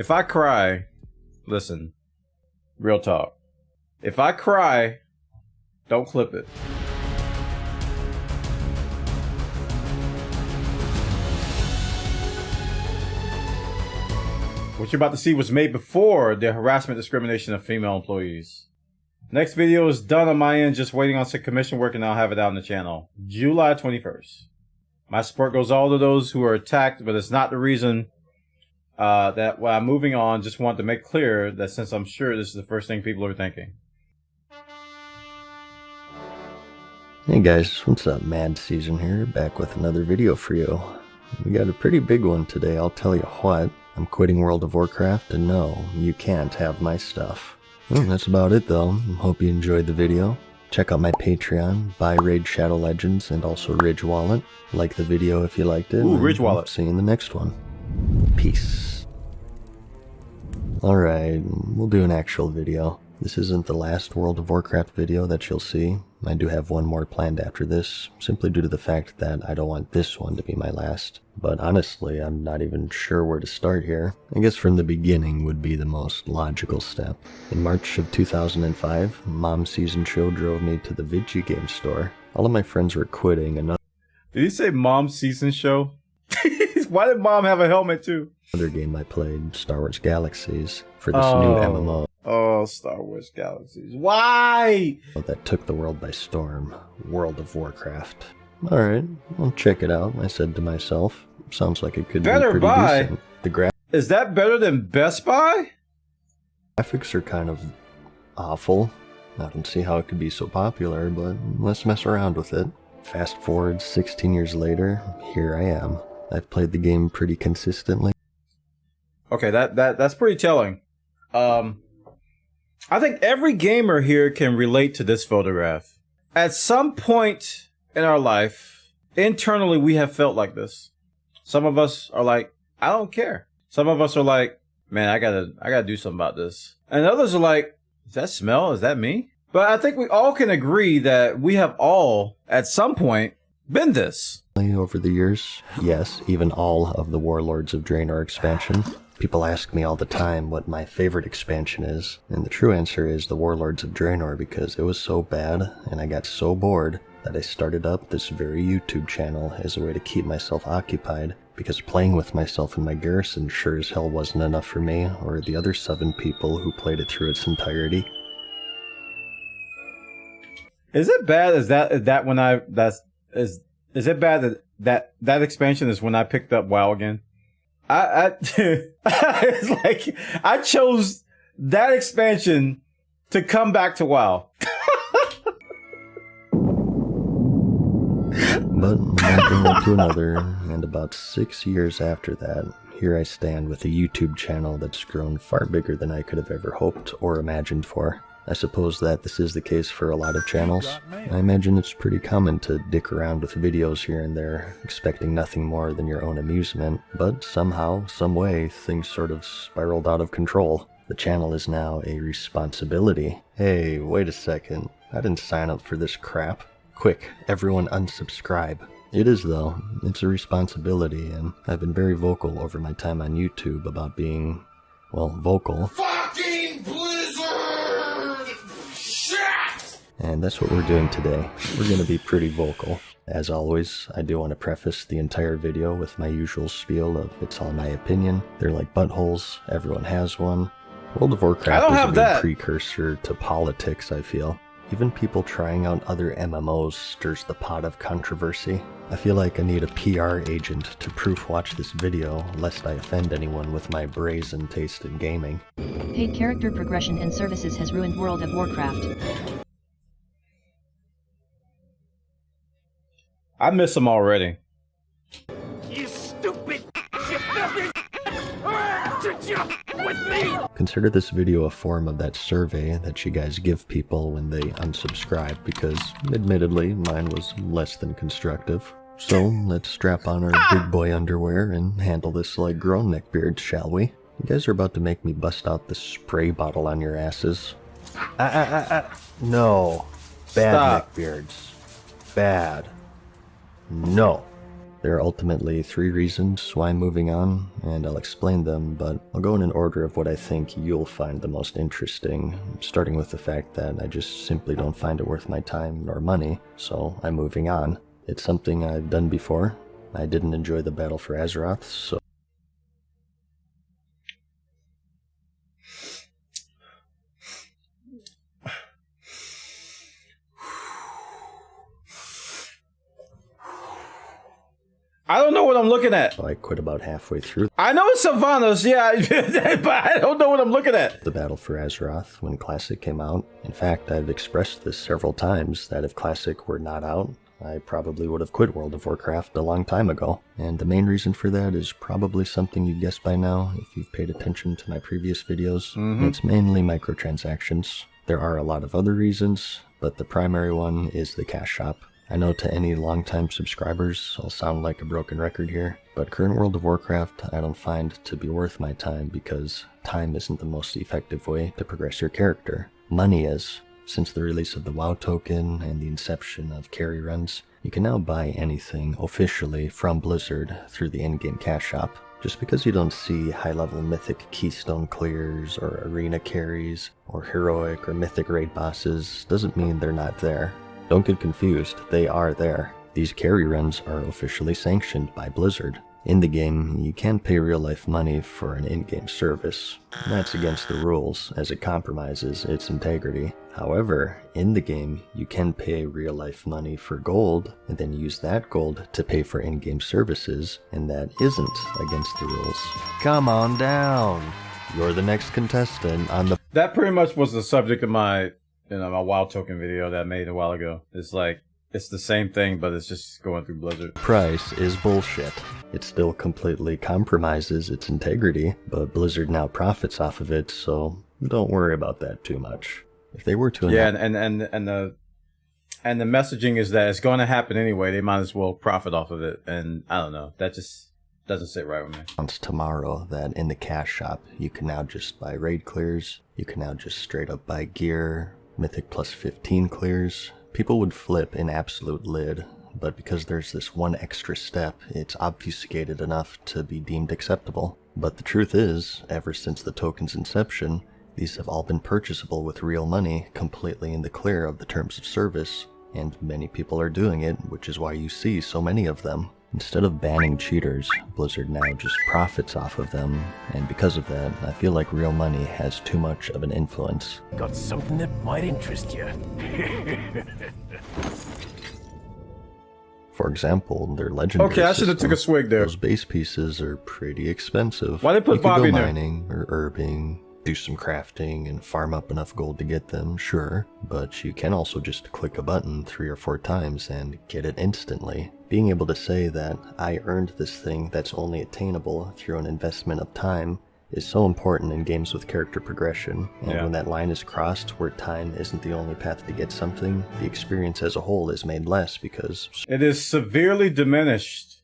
If I cry, listen, real talk. If I cry, don't clip it. What you're about to see was made before the harassment discrimination of female employees. Next video is done on my end, just waiting on some commission work, and I'll have it out on the channel. July 21st. My support goes all to those who are attacked, but it's not the reason that while I'm moving on, just want to make clear that since I'm sure this is the first thing people are thinking. Hey guys, what's up? Madseason here, back with another video for you. We got a pretty big one today, I'll tell you what. I'm quitting World of Warcraft, and no, you can't have my stuff. Well, that's about it though. Hope you enjoyed the video. Check out my Patreon, buy Raid Shadow Legends, and also Ridge Wallet. Like the video if you liked it. Ooh, Ridge Wallet. See you in the next one. Peace. Alright, we'll do an actual video. This isn't the last World of Warcraft video that you'll see. I do have one more planned after this, simply due to the fact that I don't want this one to be my last. But honestly, I'm not even sure where to start here. I guess from the beginning would be the most logical step. In March of 2005, Madseason show drove me to the video game store. All of my friends were quitting. Did he say Madseason show? Why did Mom have a helmet too? Another game I played, Star Wars Galaxies, for this new MMO. Oh, Star Wars Galaxies. Why? That took the world by storm. World of Warcraft. Alright, I'll check it out, I said to myself. Sounds like it could be pretty decent. Is that better than Best Buy? Graphics are kind of awful. I don't see how it could be so popular, but let's mess around with it. Fast forward 16 years later, here I am. I've played the game pretty consistently. Okay, that's pretty telling. I think every gamer here can relate to this photograph. At some point in our life, internally we have felt like this. Some of us are like, I don't care. Some of us are like, man, I gotta do something about this. And others are like, is that smell? Is that me? But I think we all can agree that we have all, at some point, been this. Over the years, yes, even all of the Warlords of Draenor expansion. People ask me all the time what my favorite expansion is, and the true answer is the Warlords of Draenor, because it was so bad and I got so bored that I started up this very YouTube channel as a way to keep myself occupied, because playing with myself in my garrison sure as hell wasn't enough for me or the other 7 people who played it through its entirety. Is it bad is it bad that expansion is when I picked up WoW again? It's like I chose that expansion to come back to WoW. But one thing led to another, and about 6 years after that, here I stand with a YouTube channel that's grown far bigger than I could have ever hoped or imagined for. I suppose that this is the case for a lot of channels. I imagine it's pretty common to dick around with videos here and there, expecting nothing more than your own amusement, but somehow, some way, things sort of spiraled out of control. The channel is now a responsibility. Hey, wait a second, I didn't sign up for this crap. Quick, everyone unsubscribe. It is though, it's a responsibility, and I've been very vocal over my time on YouTube about being, well, vocal. Fucking Blizzard! Shit! And that's what we're doing today. We're gonna be pretty vocal. As always, I do want to preface the entire video with my usual spiel of it's all my opinion. They're like buttholes, everyone has one. World of Warcraft is a good precursor to politics, I feel. Even people trying out other MMOs stirs the pot of controversy. I feel like I need a PR agent to proof watch this video, lest I offend anyone with my brazen taste in gaming. Paid character progression and services has ruined World of Warcraft. I miss them already. You stupid with me. Consider this video a form of that survey that you guys give people when they unsubscribe, because admittedly mine was less than constructive. So let's strap on our big boy underwear and handle this like grown neckbeards, shall we? You guys are about to make me bust out the spray bottle on your asses. No. Bad neckbeards. Bad. No. There are ultimately 3 reasons why I'm moving on, and I'll explain them, but I'll go in an order of what I think you'll find the most interesting, starting with the fact that I just simply don't find it worth my time nor money, so I'm moving on. It's something I've done before. I didn't enjoy the battle for Azeroth, so I don't know what I'm looking at. I quit about halfway through I know it's Sylvanas, yeah, but I don't know what I'm looking at. the battle for Azeroth when Classic came out. In fact, I've expressed this several times that if Classic were not out, I probably would have quit World of Warcraft a long time ago. And the main reason for that is probably something you've guessed by now if you've paid attention to my previous videos. It's mainly microtransactions. There are a lot of other reasons, but the primary one is the cash shop. I know to any longtime subscribers, I'll sound like a broken record here, but current World of Warcraft I don't find to be worth my time because time isn't the most effective way to progress your character. Money is. Since the release of the WoW token and the inception of carry runs, you can now buy anything officially from Blizzard through the in-game cash shop. Just because you don't see high-level mythic keystone clears or arena carries or heroic or mythic raid bosses doesn't mean they're not there. Don't get confused, they are there. These carry runs are officially sanctioned by Blizzard. In the game, you can pay real-life money for an in-game service. That's against the rules, as it compromises its integrity. However, in the game, you can pay real-life money for gold, and then use that gold to pay for in-game services, and that isn't against the rules. Come on down! You're the next contestant on the... That pretty much was the subject of my my WoW token video that I made a while ago. It's like, it's the same thing, but it's just going through Blizzard. Price is bullshit. It still completely compromises its integrity, but Blizzard now profits off of it, so don't worry about that too much. If they were to... Yeah, and the messaging is that it's going to happen anyway. They might as well profit off of it, and I don't know. That just doesn't sit right with me. Announce tomorrow that in the cash shop, you can now just buy raid clears, you can now just straight up buy gear, Mythic plus 15 clears. People would flip an absolute lid, but because there's this one extra step, it's obfuscated enough to be deemed acceptable. But the truth is, ever since the token's inception, these have all been purchasable with real money, completely in the clear of the terms of service, and many people are doing it, which is why you see so many of them. Instead of banning cheaters, Blizzard now just profits off of them, and because of that, I feel like real money has too much of an influence. Got something that might interest you. For example, their legendary Okay, I should have took a swig there. Those base pieces are pretty expensive. Why they put you Bobby could in go there? mining or herbing, do some crafting, and farm up enough gold to get them, sure, but you can also just click a button 3 or 4 times and get it instantly. Being able to say that I earned this thing that's only attainable through an investment of time is so important in games with character progression, and Yeah. when that line is crossed where time isn't the only path to get something, the experience as a whole is made less because It is severely diminished.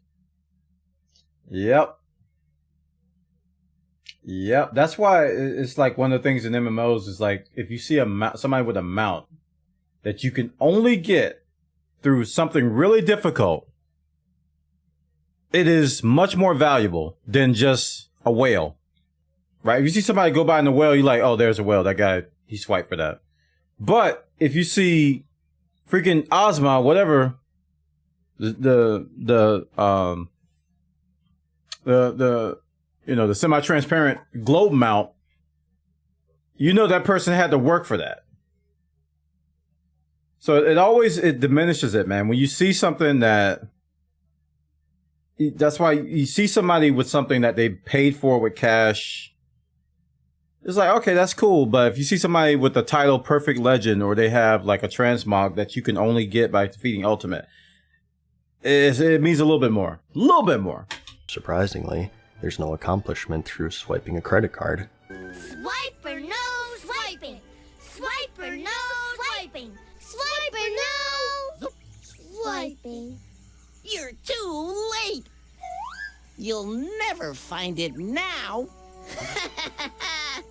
Yep. That's why it's like one of the things in MMOs is like, if you see somebody with a mount that you can only get through something really difficult, it is much more valuable than just a whale. Right? If you see somebody go by in the whale, you're like, oh, there's a whale. That guy, he swiped for that. But if you see freaking Ozma, whatever, the semi-transparent globe mount, you know that person had to work for that. So it diminishes it, man. When you see something that's why you see somebody with something that they paid for with cash, it's like, okay, that's cool. But if you see somebody with the title Perfect Legend, or they have like a transmog that you can only get by defeating Ultimate, it means a little bit more. A little bit more. surprisingly, there's no accomplishment through swiping a credit card. Swiper no swiping. Swiper no swiping. Swiper no swiping. You're too late. You'll never find it now.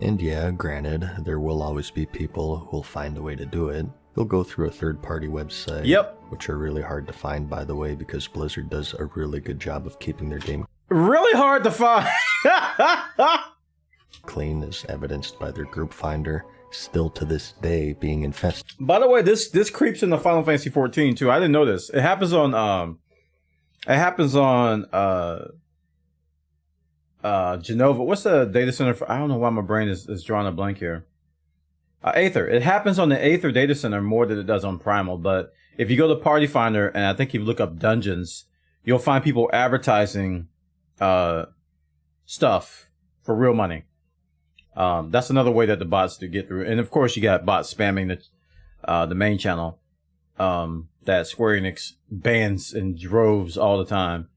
And yeah, granted, there will always be people who'll find a way to do it, You'll go through a third-party website, Yep. which are really hard to find, by the way, because Blizzard does a really good job of keeping their game Really hard to find. clean, as evidenced by their group finder, still to this day being infested By the way, this creeps into Final Fantasy 14 too. I didn't know this. It happens on Genova. What's the data center for? I don't know why my brain is drawing a blank here. Aether. It happens on the Aether data center more than it does on Primal. But if you go to Party Finder and I think you look up dungeons, you'll find people advertising stuff for real money. That's another way that the bots do get through. And of course, you got bots spamming the main channel that Square Enix bans in droves all the time.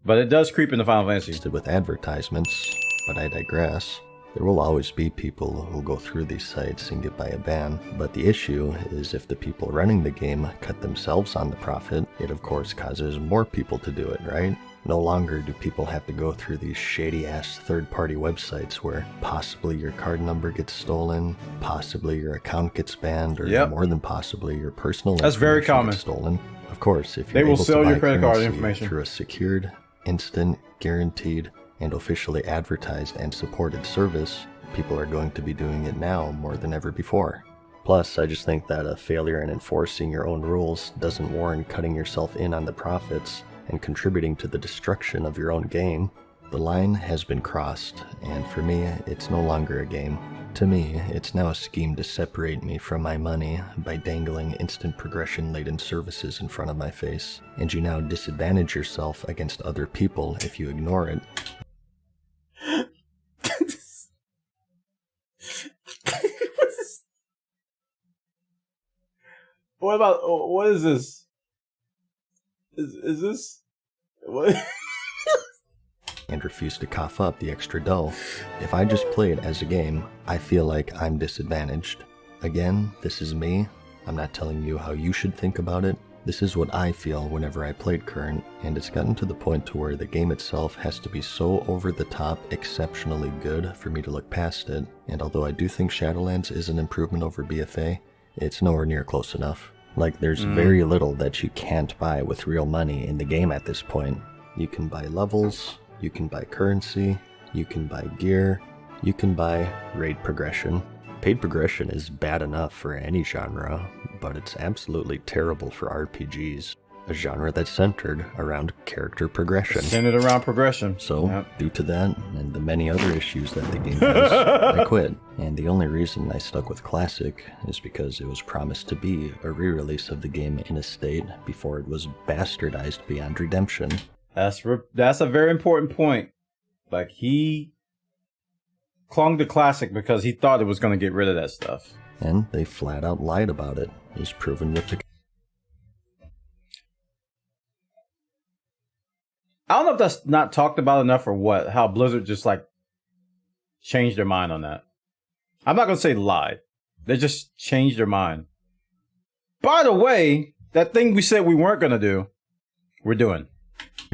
But it does creep into Final Fantasy. with advertisements, but I digress. There will always be people who'll go through these sites and get by a ban, but the issue is if the people running the game cut themselves on the profit, it of course causes more people to do it, right? No longer do people have to go through these shady-ass third-party websites where possibly your card number gets stolen, possibly your account gets banned, or more than possibly your personal That's very information common. gets stolen. Of course, if They you're will able sell to your buy credit card currency information through a secured, instant, guaranteed, and officially advertised and supported service, people are going to be doing it now more than ever before. Plus, I just think that a failure in enforcing your own rules doesn't warrant cutting yourself in on the profits and contributing to the destruction of your own game. The line has been crossed, and for me, it's no longer a game. To me, it's now a scheme to separate me from my money by dangling instant progression-laden services in front of my face, and you now disadvantage yourself against other people if you ignore it. What is this? Is this what? And refuse to cough up the extra dough. If I just play it as a game, I feel like I'm disadvantaged. Again, this is me. I'm not telling you how you should think about it. This is what I feel whenever I played Current, and it's gotten to the point to where the game itself has to be so over the top, exceptionally good for me to look past it. And although I do think Shadowlands is an improvement over BFA, it's nowhere near close enough. Like, there's very little that you can't buy with real money in the game at this point. You can buy levels, you can buy currency, you can buy gear, you can buy raid progression. Paid progression is bad enough for any genre, but it's absolutely terrible for RPGs, a genre that's centered around character progression. Centered around progression. So, due to that, and the many other issues that the game has, I quit. And the only reason I stuck with Classic is because it was promised to be a re-release of the game in a state before it was bastardized beyond redemption. That's a very important point. Like, he clung to Classic because he thought it was going to get rid of that stuff. And they flat out lied about it, as proven with the... I don't know if that's not talked about enough or what, how Blizzard just, like, changed their mind on that. I'm not going to say lied. They just changed their mind. By the way, that thing we said we weren't going to do, we're doing.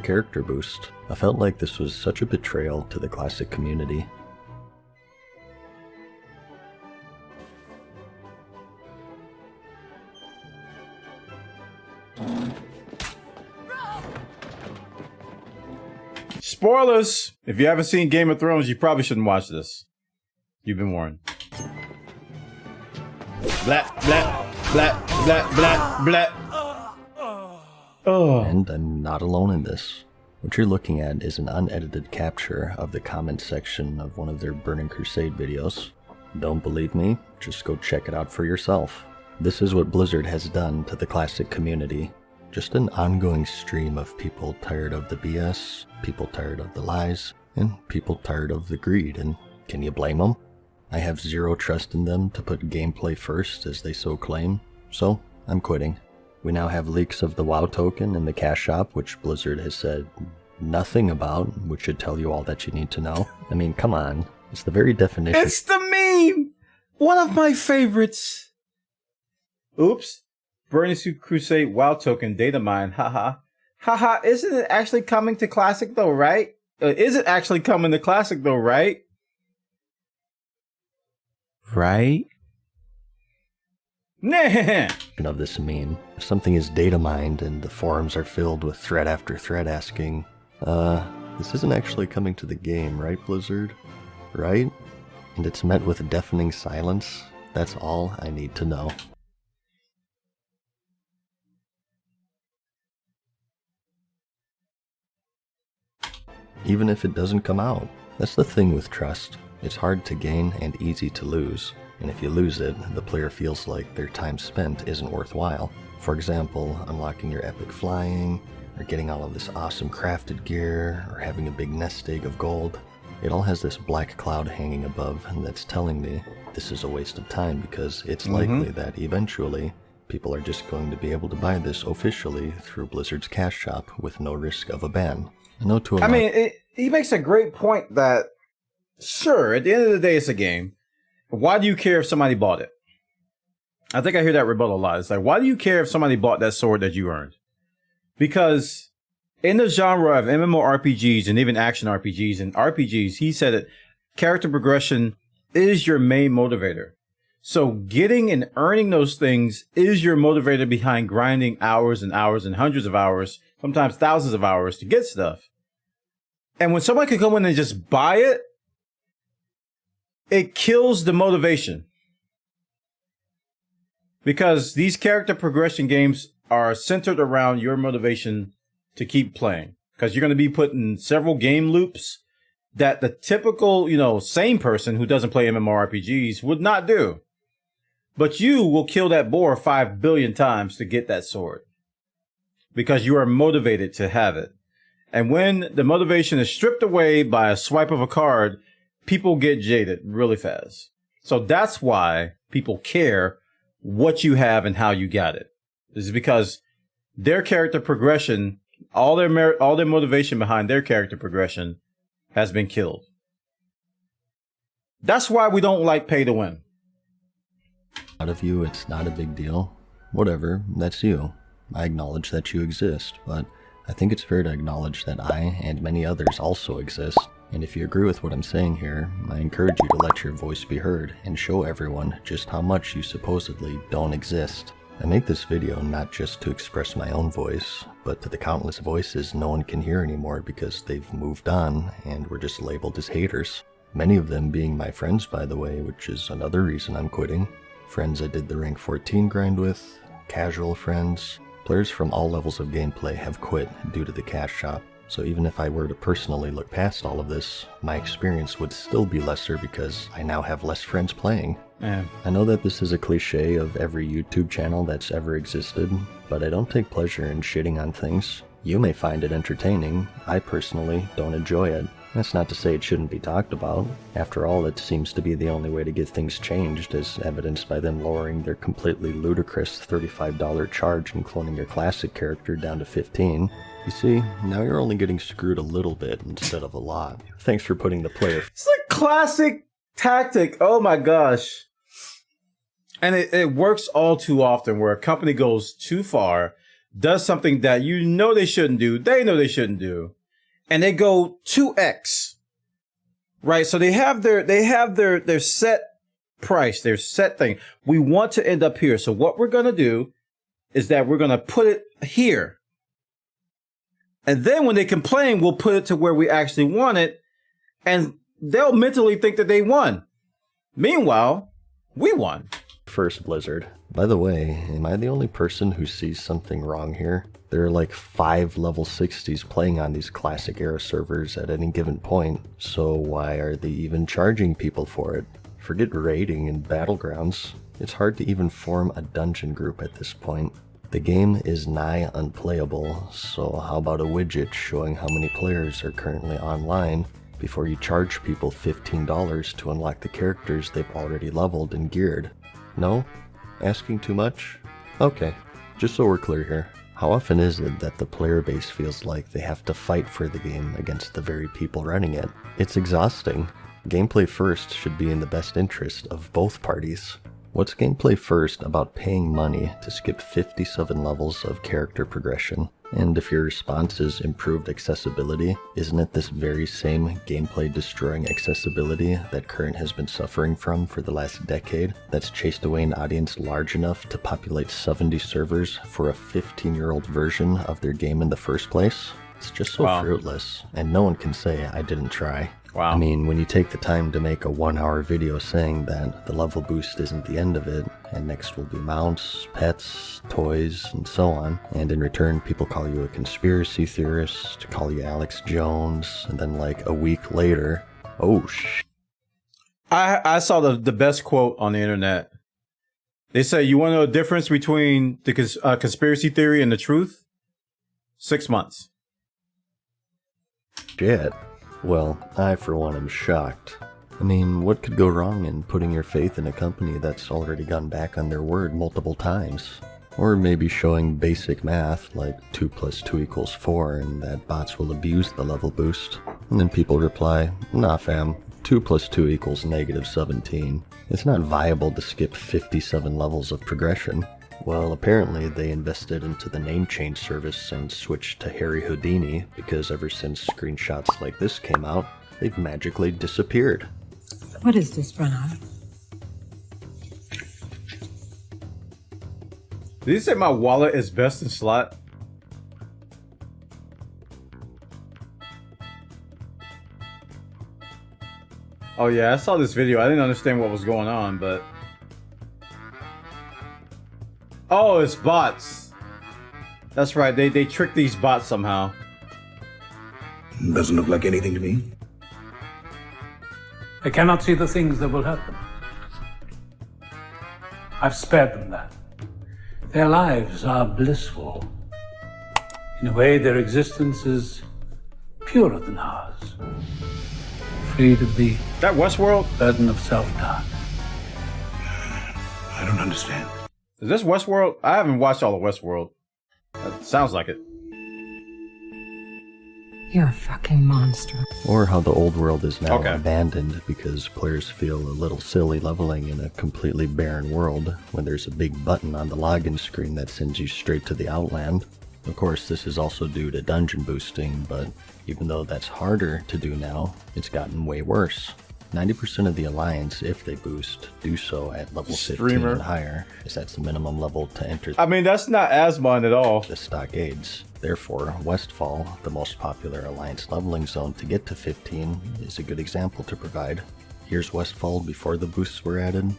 character boost. I felt like this was such a betrayal to the Classic community. Spoilers! If you haven't seen Game of Thrones, you probably shouldn't watch this. You've been warned. Blah, blah, blah, blah, blah, blah. Oh. And I'm not alone in this. What you're looking at is an unedited capture of the comment section of one of their Burning Crusade videos. Don't believe me? Just go check it out for yourself. This is what Blizzard has done to the Classic community. Just an ongoing stream of people tired of the BS, people tired of the lies, and people tired of the greed, and can you blame them? I have zero trust in them to put gameplay first as they so claim, so I'm quitting. We now have leaks of the WoW token in the cash shop, which Blizzard has said nothing about, which should tell you all that you need to know. I mean, come on. It's the very definition. It's the meme! One of my favorites. Oops. Burning Crusade WoW token data mine. Haha. Haha, isn't it actually coming to Classic though, right? Is it actually coming to Classic though, right? Right? Nah. Of this meme. If something is data mined and the forums are filled with thread after thread asking, this isn't actually coming to the game, right, Blizzard? Right? And it's met with a deafening silence. That's all I need to know. Even if it doesn't come out. That's the thing with trust. It's hard to gain and easy to lose. And if you lose it, the player feels like their time spent isn't worthwhile. For example, unlocking your epic flying, or getting all of this awesome crafted gear, or having a big nest egg of gold. It all has this black cloud hanging above that's telling me this is a waste of time because it's likely that eventually people are just going to be able to buy this officially through Blizzard's cash shop with no risk of a ban. I mean, he makes a great point that, sure, at the end of the day, it's a game. Why do you care if somebody bought it? I think I hear that rebuttal a lot. It's like, why do you care if somebody bought that sword that you earned? Because in the genre of MMORPGs and even action RPGs and RPGs, he said it, character progression is your main motivator. So getting and earning those things is your motivator behind grinding hours and hours and hundreds of hours, sometimes thousands of hours to get stuff. And when someone can come in and just buy it, it kills the motivation. Because these character progression games are centered around your motivation to keep playing. Because you're going to be put in several game loops that the typical, sane person who doesn't play MMORPGs would not do. But you will kill that boar 5 billion times to get that sword. Because you are motivated to have it. And when the motivation is stripped away by a swipe of a card, people get jaded really fast. So that's why people care what you have and how you got it. This is because their character progression, all their motivation behind their character progression has been killed. That's why we don't like pay to win. Out of you, it's not a big deal. Whatever, that's you. I acknowledge that you exist, but I think it's fair to acknowledge that I and many others also exist. And if you agree with what I'm saying here, I encourage you to let your voice be heard and show everyone just how much you supposedly don't exist. I make this video not just to express my own voice, but to the countless voices no one can hear anymore because they've moved on and were just labeled as haters. Many of them being my friends, by the way, which is another reason I'm quitting. Friends I did the rank 14 grind with, casual friends. Players from all levels of gameplay have quit due to the cash shop. So even if I were to personally look past all of this, my experience would still be lesser because I now have less friends playing. I know that this is a cliche of every YouTube channel that's ever existed, but I don't take pleasure in shitting on things. You may find it entertaining. I personally don't enjoy it. That's not to say it shouldn't be talked about. After all, it seems to be the only way to get things changed, as evidenced by them lowering their completely ludicrous $35 charge and cloning your classic character down to $15. You see, now you're only getting screwed a little bit instead of a lot. Thanks for putting the player... It's a classic tactic. Oh my gosh. And it works all too often where a company goes too far, does something that they shouldn't do, they know they shouldn't do, and they go 2x. Right? So they have their set price, their set thing. We want to end up here. So what we're going to do is that we're going to put it here. And then when they complain, we'll put it to where we actually want it, and they'll mentally think that they won. Meanwhile, we won. First, Blizzard. By the way, am I the only person who sees something wrong here? There are like 5 level 60s playing on these classic era servers at any given point, so why are they even charging people for it? Forget raiding and battlegrounds. It's hard to even form a dungeon group at this point. The game is nigh unplayable, so how about a widget showing how many players are currently online before you charge people $15 to unlock the characters they've already leveled and geared? No? Asking too much? Okay, just so we're clear here. How often is it that the player base feels like they have to fight for the game against the very people running it? It's exhausting. Gameplay first should be in the best interest of both parties. What's gameplay first about paying money to skip 57 levels of character progression? And if your response is improved accessibility, isn't it this very same gameplay destroying accessibility that Current has been suffering from for the last decade that's chased away an audience large enough to populate 70 servers for a 15-year-old version of their game in the first place? It's just so fruitless, and no one can say I didn't try. Wow. I mean, when you take the time to make a 1-hour video saying that the level boost isn't the end of it, and next will be mounts, pets, toys, and so on, and in return people call you a conspiracy theorist, call you Alex Jones, and then like a week later, oh I saw the best quote on the internet. They say, you want to know the difference between the conspiracy theory and the truth? 6 months. shit. Well, I for one am shocked. I mean, what could go wrong in putting your faith in a company that's already gone back on their word multiple times? Or maybe showing basic math, like 2 + 2 = 4, and that bots will abuse the level boost. And then people reply, nah fam, 2 + 2 = -17. It's not viable to skip 57 levels of progression. Well, apparently they invested into the name change service and switched to Harry Houdini, because ever since screenshots like this came out, they've magically disappeared. What is this, Bernard? Did you say my wallet is best in slot? Oh yeah, I saw this video. I didn't understand what was going on, but... Oh, it's bots. That's right, they tricked these bots somehow. Doesn't look like anything to me. They cannot see the things that will hurt them. I've spared them that. Their lives are blissful. In a way, their existence is purer than ours. Free to be That Westworld? burden of self-doubt. I don't understand. Is this Westworld? I haven't watched all of Westworld. That sounds like it. You're a fucking monster. Or how the old world is now Okay. abandoned because players feel a little silly leveling in a completely barren world when there's a big button on the login screen that sends you straight to the Outland. Of course, this is also due to dungeon boosting, but even though that's harder to do now, it's gotten way worse. 90% of the Alliance, if they boost, do so at level 15 Streamer. and higher, as that's the minimum level to enter I mean, that's not Asmon at all. the stockades. Therefore, Westfall, the most popular Alliance leveling zone to get to 15, is a good example to provide. Here's Westfall before the boosts were added,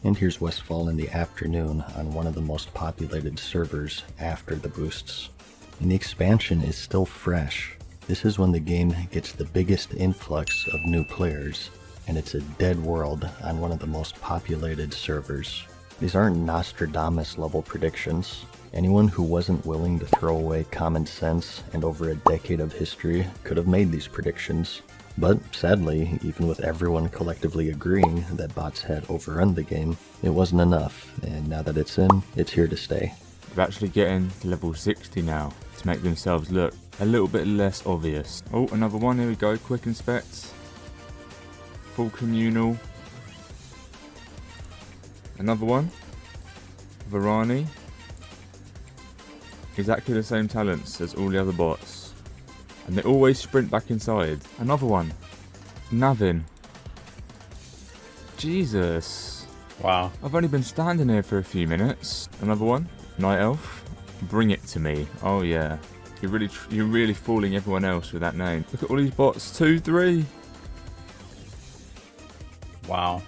and here's Westfall in the afternoon on one of the most populated servers after the boosts. And the expansion is still fresh. This is when the game gets the biggest influx of new players, and it's a dead world on one of the most populated servers. These aren't Nostradamus level predictions. Anyone who wasn't willing to throw away common sense and over a decade of history could have made these predictions. But sadly, even with everyone collectively agreeing that bots had overrun the game, it wasn't enough, and now that it's in, it's here to stay. They're actually getting to level 60 now to make themselves look a little bit less obvious. Oh, another one, here we go, quick inspect. Full communal. Another one. Varani. Exactly the same talents as all the other bots. And they always sprint back inside. Another one. Navin. Jesus. Wow. I've only been standing here for a few minutes. Another one. Night Elf. Bring it to me. Oh yeah. You're really fooling everyone else with that name. Look at all these bots. 2, 3. Wow.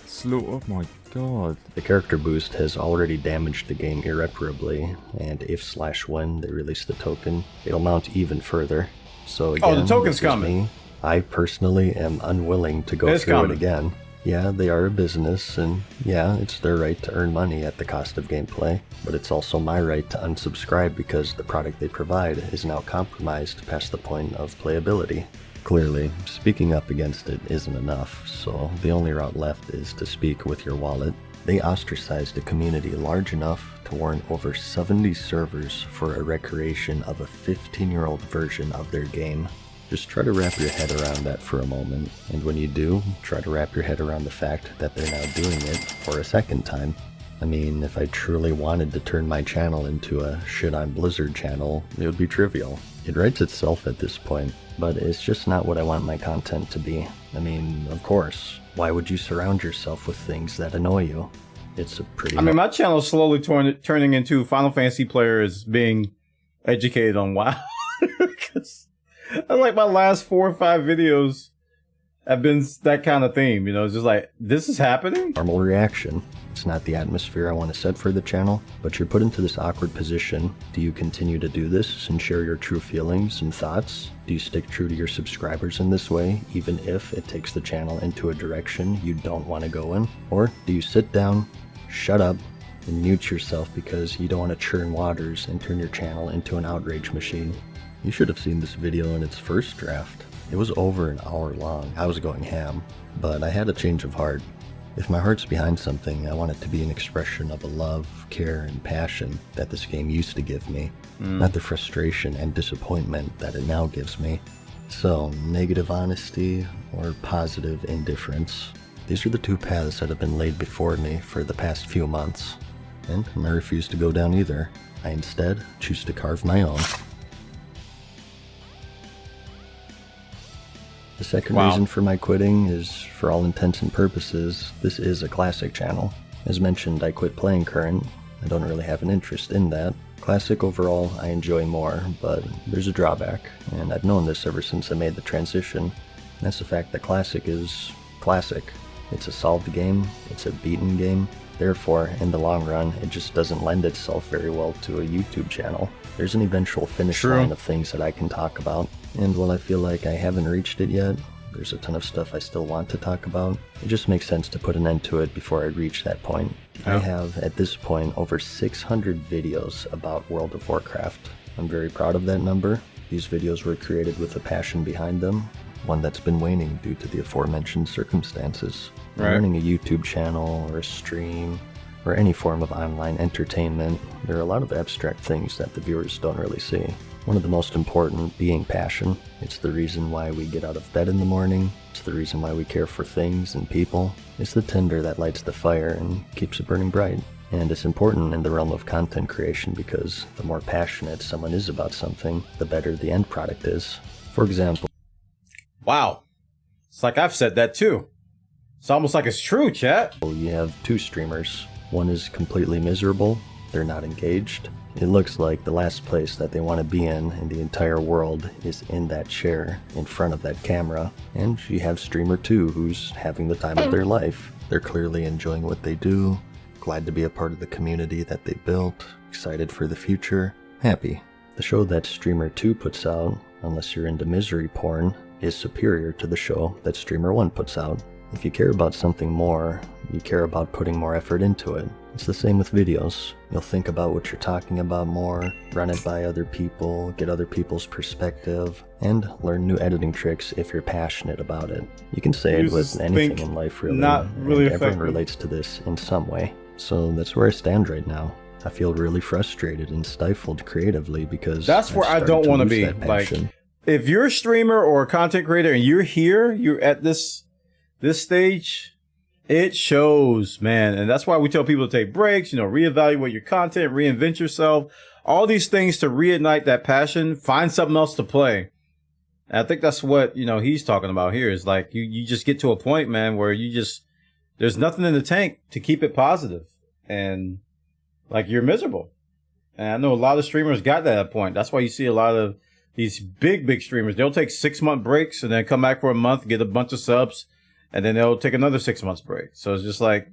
Slaughter. Oh my god. The character boost has already damaged the game irreparably, and if/when they release the token, it'll mount even further. So again, the token's this is coming. me. I personally am unwilling to go It's through coming. it again. Yeah, they are a business, and yeah, it's their right to earn money at the cost of gameplay, but it's also my right to unsubscribe because the product they provide is now compromised past the point of playability. Clearly, speaking up against it isn't enough, so the only route left is to speak with your wallet. They ostracized a community large enough to warrant over 70 servers for a recreation of a 15-year-old version of their game. Just try to wrap your head around that for a moment, and when you do, try to wrap your head around the fact that they're now doing it for a second time. I mean, if I truly wanted to turn my channel into a shit on Blizzard channel, it would be trivial. It writes itself at this point, but it's just not what I want my content to be. I mean, of course, why would you surround yourself with things that annoy you? It's a pretty... I mean, my channel is slowly turning into Final Fantasy players being educated on WoW. Because I like my last 4 or 5 videos have been that kind of theme, you know, it's just like, this is happening? Normal reaction. It's not the atmosphere I want to set for the channel, but you're put into this awkward position. Do you continue to do this and share your true feelings and thoughts? Do you stick true to your subscribers in this way, even if it takes the channel into a direction you don't want to go in? Or do you sit down, shut up, and mute yourself because you don't want to churn waters and turn your channel into an outrage machine? You should have seen this video in its first draft. It was over an hour long. I was going ham, but I had a change of heart. If my heart's behind something, I want it to be an expression of a love, care, and passion that this game used to give me, not the frustration and disappointment that it now gives me. So, negative honesty or positive indifference. These are the 2 paths that have been laid before me for the past few months, and I refuse to go down either. I instead choose to carve my own. The second reason for my quitting is, for all intents and purposes, this is a Classic channel. As mentioned, I quit playing Current. I don't really have an interest in that. Classic overall, I enjoy more, but there's a drawback, and I've known this ever since I made the transition. That's the fact that Classic is Classic. It's a solved game, it's a beaten game, therefore, in the long run, it just doesn't lend itself very well to a YouTube channel. There's an eventual finish line of things that I can talk about, and while I feel like I haven't reached it yet, there's a ton of stuff I still want to talk about. It just makes sense to put an end to it before I reach that point. I have, at this point, over 600 videos about World of Warcraft. I'm very proud of that number. These videos were created with a passion behind them, one that's been waning due to the aforementioned circumstances. Running a YouTube channel or a stream or any form of online entertainment, there are a lot of abstract things that the viewers don't really see. One of the most important being passion. It's the reason why we get out of bed in the morning. It's the reason why we care for things and people. It's the tinder that lights the fire and keeps it burning bright. And it's important in the realm of content creation because the more passionate someone is about something, the better the end product is. For example... Wow. It's like I've said that too. It's almost like it's true, chat. You have 2 streamers. One is completely miserable. They're not engaged. It looks like the last place that they want to be in the entire world is in that chair in front of that camera. And you have streamer 2 who's having the time of their life. They're clearly enjoying what they do, glad to be a part of the community that they built, excited for the future, happy. The show that streamer 2 puts out, unless you're into misery porn, is superior to the show that streamer 1 puts out. If you care about something more, you care about putting more effort into it. It's the same with videos. You'll think about what you're talking about more, run it by other people, get other people's perspective, and learn new editing tricks if you're passionate about it. You can say it with anything in life, really. Not really and everyone relates to this in some way. So that's where I stand right now. I feel really frustrated and stifled creatively because that's where I don't want to be. Like, if you're a streamer or a content creator and you're here, you're at this stage, it shows, man. And that's why we tell people to take breaks, you know, reevaluate your content, reinvent yourself, all these things to reignite that passion, find something else to play. And I think that's what, you know, he's talking about here is like, you just get to a point, man, where there's nothing in the tank to keep it positive. And like, you're miserable. And I know a lot of streamers got that point. That's why you see a lot of these big streamers. They'll take 6-month breaks and then come back for a month, get a bunch of subs, and then they'll take another 6 months break. So it's just like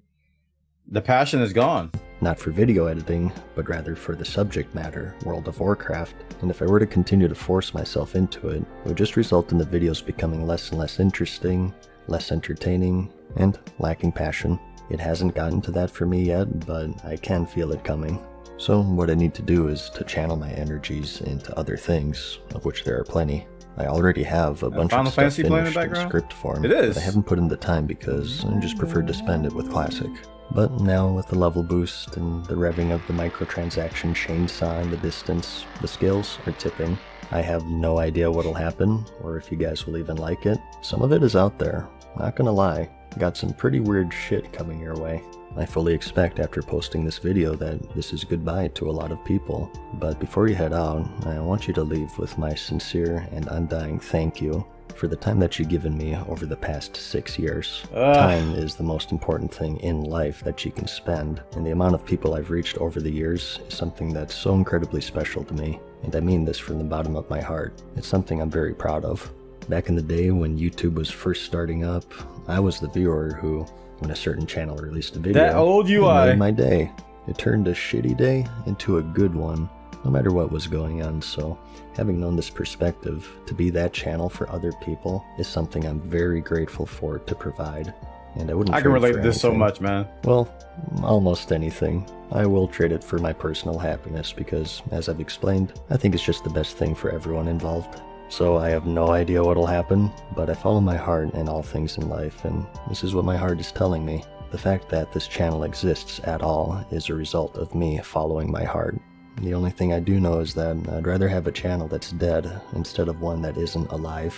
the passion is gone. Not for video editing, but rather for the subject matter, World of Warcraft. And if I were to continue to force myself into it, it would just result in the videos becoming less and less interesting, less entertaining, and lacking passion. It hasn't gotten to that for me yet, but I can feel it coming. So what I need to do is to channel my energies into other things, of which there are plenty. I already have a bunch of stuff finished in script form, it is. but I haven't put in the time because I just preferred to spend it with Classic. But now with the level boost and the revving of the microtransaction chainsaw in the distance, the scales are tipping. I have no idea what'll happen, or if you guys will even like it. Some of it is out there, not gonna lie. Got some pretty weird shit coming your way. I fully expect after posting this video that this is goodbye to a lot of people. But before you head out, I want you to leave with my sincere and undying thank you for the time that you've given me over the past 6 years. Time is the most important thing in life that you can spend, and the amount of people I've reached over the years is something that's so incredibly special to me, and I mean this from the bottom of my heart. It's something I'm very proud of. Back in the day when YouTube was first starting up, I was the viewer who, when a certain channel released a video, that old it UI made my day. It turned a shitty day into a good one, no matter what was going on. So having known this perspective, to be that channel for other people is something I'm very grateful for to provide. And I wouldn't I can trade relate for to this so anything. much, man. Well, almost anything. I will trade it for my personal happiness because, as I've explained, I think it's just the best thing for everyone involved. So I have no idea what'll happen, but I follow my heart in all things in life, and this is what my heart is telling me. The fact that this channel exists at all is a result of me following my heart. The only thing I do know is that I'd rather have a channel that's dead instead of one that isn't alive.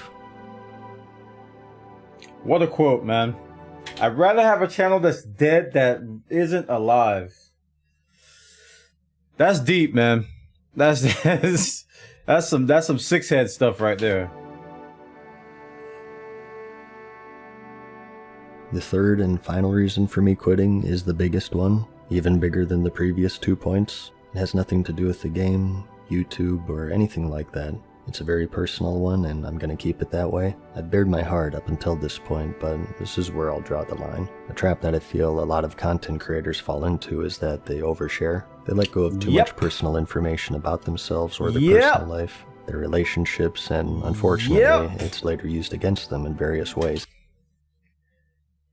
What a quote, man. I'd rather have a channel that's dead that isn't alive. That's deep, man. That's that's some six head stuff right there. The third and final reason for me quitting is the biggest one, even bigger than the previous 2 points. It has nothing to do with the game, YouTube, or anything like that. It's a very personal one, and I'm gonna keep it that way. I've bared my heart up until this point, but this is where I'll draw the line. A trap that I feel a lot of content creators fall into is that they overshare. They let go of too much personal information about themselves or their personal life, their relationships, and unfortunately, it's later used against them in various ways.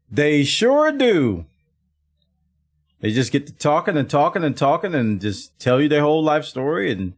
They sure do. They just get to talking and talking and talking and just tell you their whole life story, and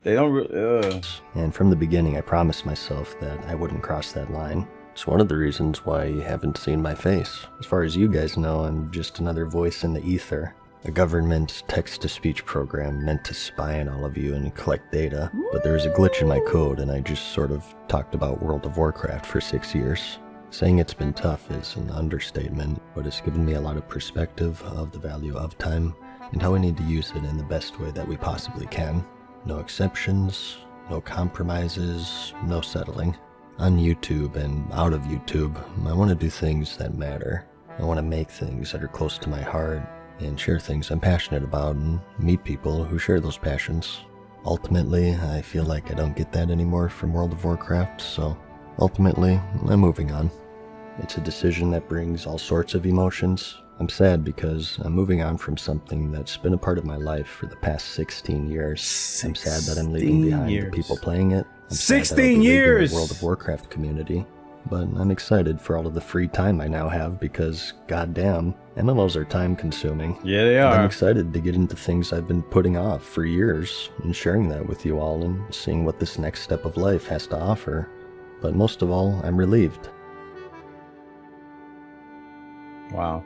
they don't really... And from the beginning, I promised myself that I wouldn't cross that line. It's one of the reasons why you haven't seen my face. As far as you guys know, I'm just another voice in the ether. A government text-to-speech program meant to spy on all of you and collect data. But there was a glitch in my code, and I just sort of talked about World of Warcraft for 6 years. Saying it's been tough is an understatement, but it's given me a lot of perspective of the value of time and how we need to use it in the best way that we possibly can. No exceptions, no compromises, no settling. On YouTube and out of YouTube, I want to do things that matter. I want to make things that are close to my heart and share things I'm passionate about and meet people who share those passions. Ultimately, I feel like I don't get that anymore from World of Warcraft, so ultimately, I'm moving on. It's a decision that brings all sorts of emotions. I'm sad because I'm moving on from something that's been a part of my life for the past 16 years. I'm sad that I'm leaving behind the people playing it. I'm 16 years! The World of Warcraft community. But I'm excited for all of the free time I now have because, goddamn, MMOs are time consuming. Yeah, they are. I'm excited to get into things I've been putting off for years and sharing that with you all and seeing what this next step of life has to offer. But most of all, I'm relieved. Wow.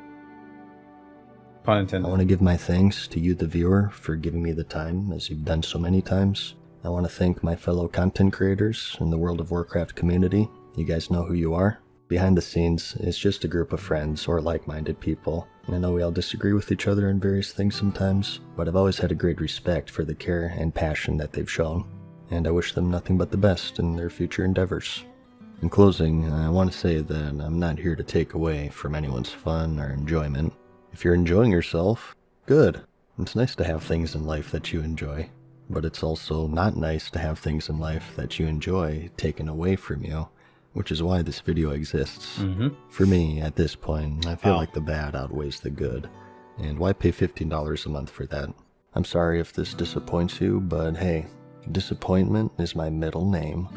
Pun intended. I want to give my thanks to you, the viewer, for giving me the time, as you've done so many times. I want to thank my fellow content creators in the World of Warcraft community. You guys know who you are. Behind the scenes, it's just a group of friends or like-minded people. And I know we all disagree with each other in various things sometimes, but I've always had a great respect for the care and passion that they've shown. And I wish them nothing but the best in their future endeavors. In closing, I want to say that I'm not here to take away from anyone's fun or enjoyment. If you're enjoying yourself, good. It's nice to have things in life that you enjoy. But it's also not nice to have things in life that you enjoy taken away from you, which is why this video exists. For me, at this point, I feel like the bad outweighs the good. And why pay $15 a month for that? I'm sorry if this disappoints you, but hey, disappointment is my middle name.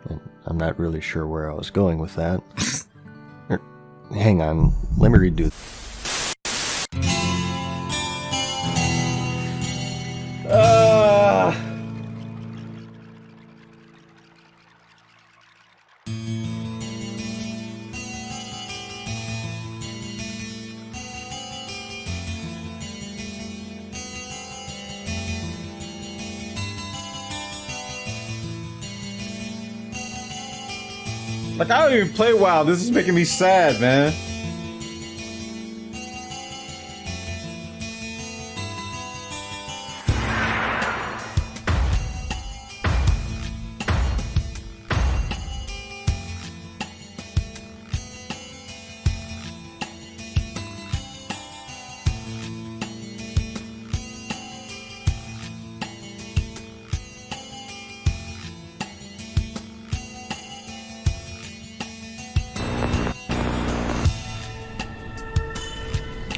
And I'm not really sure where I was going with that. Hang on, let me redo. Like, I don't even play WoW. This is making me sad, man.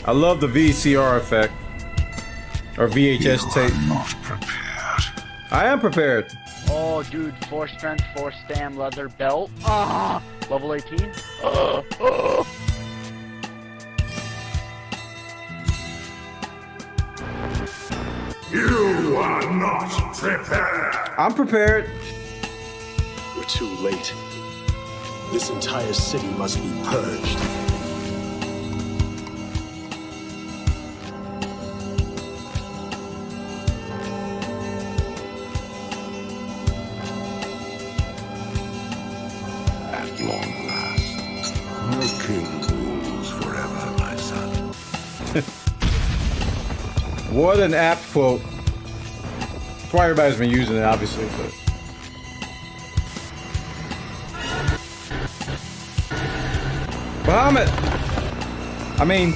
I love the VCR effect. Or VHS tape. You are not prepared. I am prepared. Oh, dude, 4 strength, 4 stam, leather belt. Ah, level 18. You are not prepared. I'm prepared. We're too late. This entire city must be purged. At long last, your king rules forever, my son. What an apt quote. That's why everybody's been using it, obviously, but. Bahamut! I mean...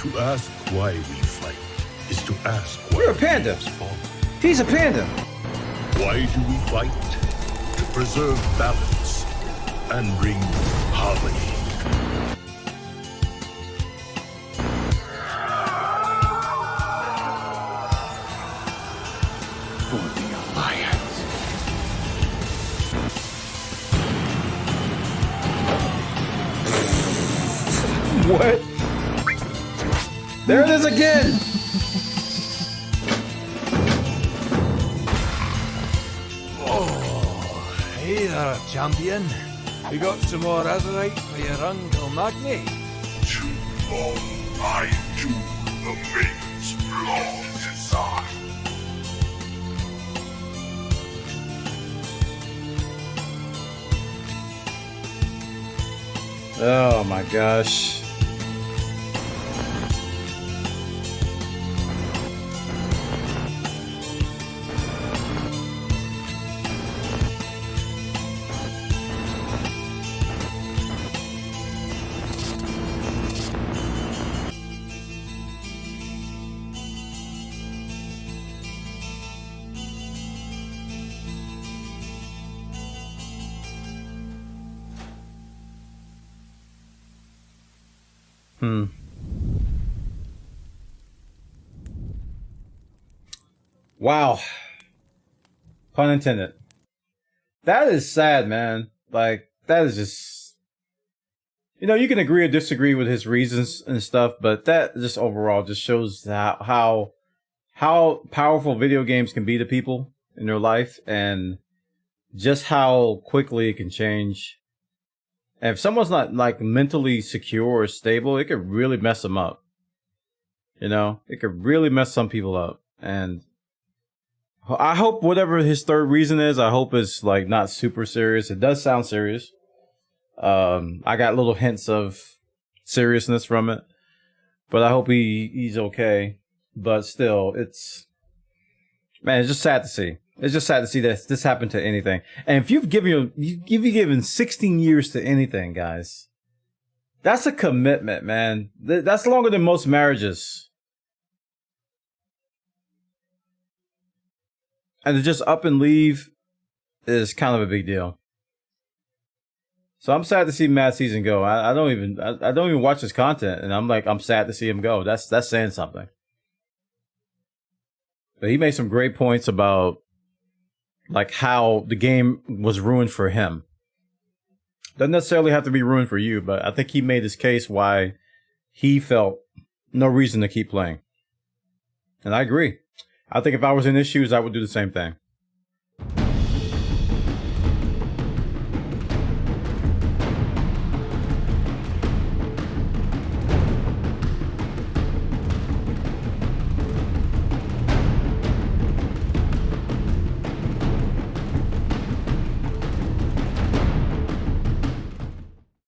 To ask why we fight is to ask why You're a panda. we fall. He's a panda. Why do we fight? To preserve balance and bring harmony. For the Alliance. What? There it is again! Hey there, champion. You got some more azurite for your Uncle Magni? Too long I do the maiden's blood desire. Oh my gosh. Wow. Pun intended. That is sad, man. Like, that is just... You know, you can agree or disagree with his reasons and stuff, but that just overall just shows how powerful video games can be to people in their life and just how quickly it can change. And if someone's not, like, mentally secure or stable, it could really mess them up. You know? It could really mess some people up. And I hope whatever his third reason is, I hope it's, like, not super serious. It does sound serious. I got little hints of seriousness from it. But I hope he's okay. But still, it's... Man, it's just sad to see. It's just sad to see that this happened to anything. And if you've given 16 years to anything, guys, that's a commitment, man. That's longer than most marriages. And to just up and leave is kind of a big deal. So I'm sad to see Madseason go. I don't even watch his content, and I'm sad to see him go. That's saying something. But he made some great points about like how the game was ruined for him. Doesn't necessarily have to be ruined for you, but I think he made his case why he felt no reason to keep playing. And I agree. I think if I was in his shoes, I would do the same thing.